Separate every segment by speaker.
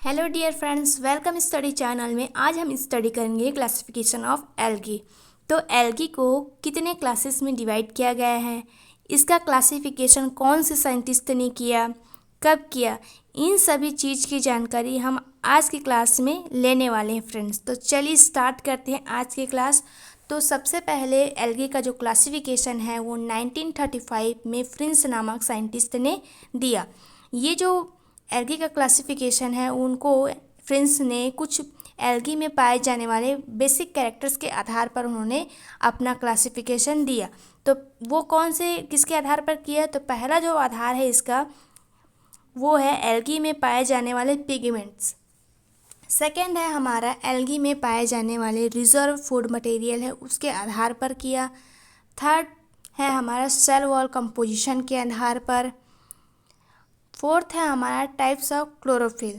Speaker 1: Hello dear friends, welcome study channel में। आज हम स्टडी करेंगे क्लासिफिकेशन ऑफ एल्गी। तो एल्गी को कितने क्लासेस में डिवाइड किया गया है, इसका क्लासिफिकेशन कौन से साइंटिस्ट ने किया, कब किया, इन सभी चीज़ की जानकारी हम आज की क्लास में लेने वाले हैं फ्रेंड्स। तो चलिए स्टार्ट करते हैं आज की क्लास। तो सबसे पहले एल्गी का जो क्लासिफिकेशन है वो 1935 में फ्रिंस नामक साइंटिस्ट ने दिया। ये जो एल्गी का क्लासिफिकेशन है उनको फ्रिंस ने कुछ एल्गी में पाए जाने वाले बेसिक कैरेक्टर्स के आधार पर उन्होंने अपना क्लासिफिकेशन दिया। तो वो कौन से किसके आधार पर किया? तो पहला जो आधार है इसका वो है एल्गी में पाए जाने वाले पिगमेंट्स। सेकेंड है हमारा एल्गी में पाए जाने वाले रिजर्व फूड मटेरियल है उसके आधार पर किया। थर्ड है हमारा सेल वॉल कंपोजिशन के आधार पर। फोर्थ है हमारा टाइप्स ऑफ क्लोरोफिल।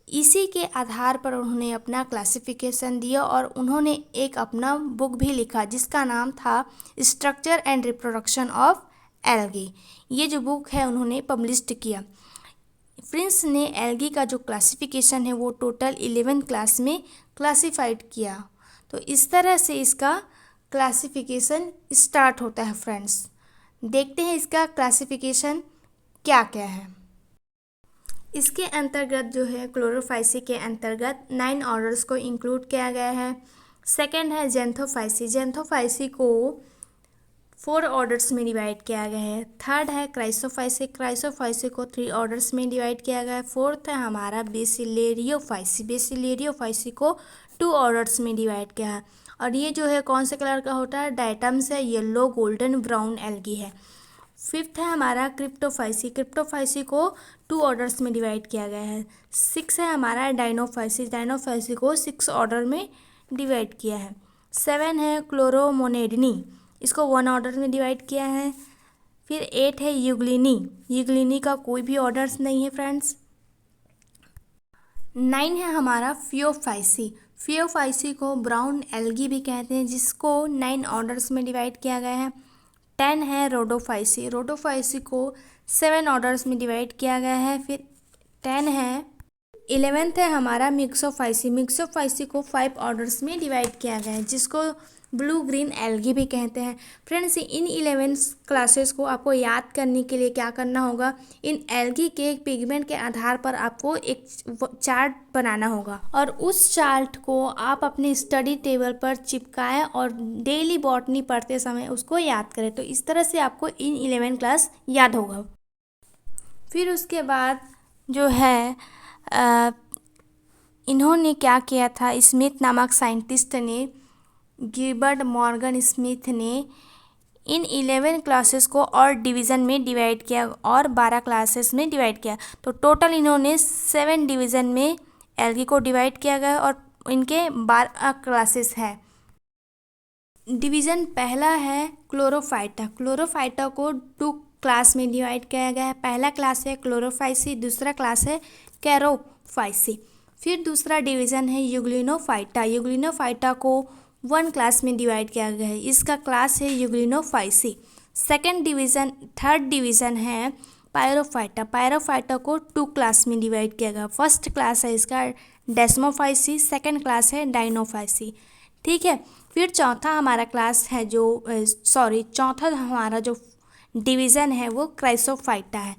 Speaker 1: इसी के आधार पर उन्होंने अपना क्लासिफिकेशन दिया और उन्होंने एक अपना बुक भी लिखा जिसका नाम था structure and reproduction of algae. ये जो बुक है उन्होंने पब्लिश्ड किया। फ्रिंस ने एल्गी का जो क्लासिफिकेशन है वो टोटल 11 क्लास में क्लासिफाइड किया। तो इस तरह से इसका क्लासिफिकेशन स्टार्ट होता है फ्रेंड्स। देखते हैं इसका क्लासिफिकेशन क्या क्या है। इसके अंतर्गत जो है क्लोरोफाइसी के अंतर्गत 9 ऑर्डर्स को इंक्लूड किया गया है। सेकंड है जेंथोफाइसी। जेंथोफाइसी को 4 ऑर्डर्स में डिवाइड किया गया है। थर्ड है क्राइसोफाइसी। क्राइसोफाइसी को 3 ऑर्डर्स में डिवाइड किया गया है। फोर्थ है हमारा बेसिलेरियोफाइसी। बेसिलेरियोफाइसी को 2 ऑर्डर्स में डिवाइड किया है। और ये जो है कौन से कलर का होता है? डायटम्स है, येलो, गोल्डन, ब्राउन एल्गी है। फिफ्थ है हमारा क्रिप्टोफाइसी। क्रिप्टोफाइसी को 2 ऑर्डर्स में डिवाइड किया गया है। 6 है हमारा डाइनोफाइसी। डाइनोफाइसी को 6 ऑर्डर में डिवाइड किया है। 7 है क्लोरोमोनेडनी, इसको 1 ऑर्डर में डिवाइड किया है। फिर 8 है यूग्लिनी। यूग्लिनी का कोई भी ऑर्डर्स नहीं है फ्रेंड्स। 9 है हमारा फियोफाइसी। फियोफाइसी को ब्राउन एल्गी भी कहते हैं जिसको 9 ऑर्डर्स में डिवाइड किया गया है। 10 है रोडोफाइसी। रोडोफाइसी को 7 ऑर्डर्स में डिवाइड किया गया है। फिर 10 है 11th है हमारा मिक्सोफाइसी। मिक्सोफाइसी को 5 ऑर्डर्स में डिवाइड किया गया है जिसको ब्लू ग्रीन एल्गी भी कहते हैं। फ्रेंड्स, इन 11 क्लासेस को आपको याद करने के लिए क्या करना होगा? इन एल्गी के पिगमेंट के आधार पर आपको एक चार्ट बनाना होगा और उस चार्ट को आप अपने स्टडी टेबल पर चिपकाएं और डेली बॉटनी पढ़ते समय उसको याद करें। तो इस तरह से आपको इन 11 क्लास याद होगा। फिर उसके बाद जो है इन्होंने क्या किया था? स्मिथ नामक साइंटिस्ट ने, गिलबर्ट मॉर्गन स्मिथ ने इन 11 क्लासेस को और डिवीज़न में डिवाइड किया और 12 क्लासेस में डिवाइड किया। तो टोटल इन्होंने 7 डिवीज़न में एल्गी को डिवाइड किया गया और इनके 12 क्लासेस हैं। डिवीज़न पहला है क्लोरोफाइटा। क्लोरोफाइटा को 2 क्लास में डिवाइड किया गया है। पहला क्लास है क्लोरोफाइसी, दूसरा क्लास है कैरोफाइसी। फिर दूसरा डिवीज़न है यूग्लिनोफाइटा। यूग्लिनोफाइटा को 1 क्लास में डिवाइड किया गया है, इसका क्लास है यूग्लिनोफाइसी। थर्ड डिवीज़न है पायरोफाइटा। पायरोफाइटा को 2 क्लास में डिवाइड किया गया। फर्स्ट क्लास है इसका डेस्मोफाइसी, सेकेंड क्लास है डाइनोफाइसी। ठीक है। फिर चौथा हमारा हमारा जो डिवीज़न है वो क्राइसोफाइटा है।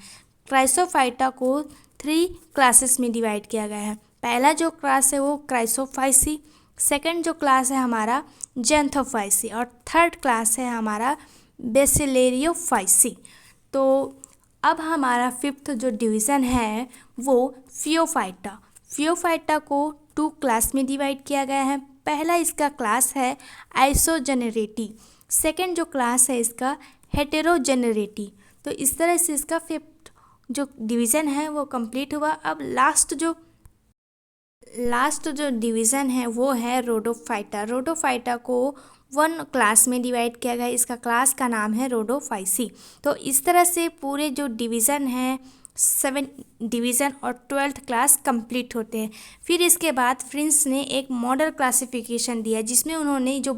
Speaker 1: क्राइसोफाइटा को 3 क्लासेस में डिवाइड किया गया है। पहला जो क्लास है वो क्राइसोफाइसी, सेकंड जो क्लास है हमारा जेंथोफाइसी और थर्ड क्लास है हमारा बेसिलेरियोफाइसी। तो अब हमारा 5th जो डिवीज़न है वो फियोफाइटा। फियोफाइटा को 2 क्लास में डिवाइड किया गया है। पहला इसका क्लास है आइसोजेनेरेटी, सेकंड जो क्लास है इसका हेटेरोजेनेरेटी। तो इस तरह से इसका 5th जो डिवीज़न है वो कंप्लीट हुआ। अब लास्ट जो डिवीज़न है वो है रोडोफाइटा। रोडोफाइटा को 1 क्लास में डिवाइड किया गया, इसका क्लास का नाम है रोडोफाइसी। तो इस तरह से पूरे जो डिवीज़न है 7 डिवीज़न और 12th क्लास कंप्लीट होते हैं। फिर इसके बाद फ्रिंस ने एक मॉडल क्लासिफिकेशन दिया जिसमें उन्होंने जो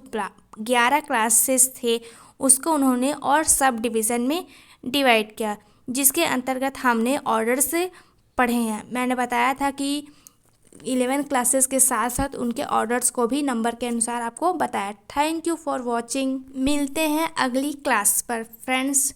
Speaker 1: 11 क्लासेस थे उसको उन्होंने और सब डिवीज़न में डिवाइड किया जिसके अंतर्गत हमने ऑर्डर से पढ़े हैं। मैंने बताया था कि 11 क्लासेस के साथ साथ उनके ऑर्डर्स को भी नंबर के अनुसार आपको बताया। Thank you for watching. मिलते हैं अगली क्लास पर फ्रेंड्स।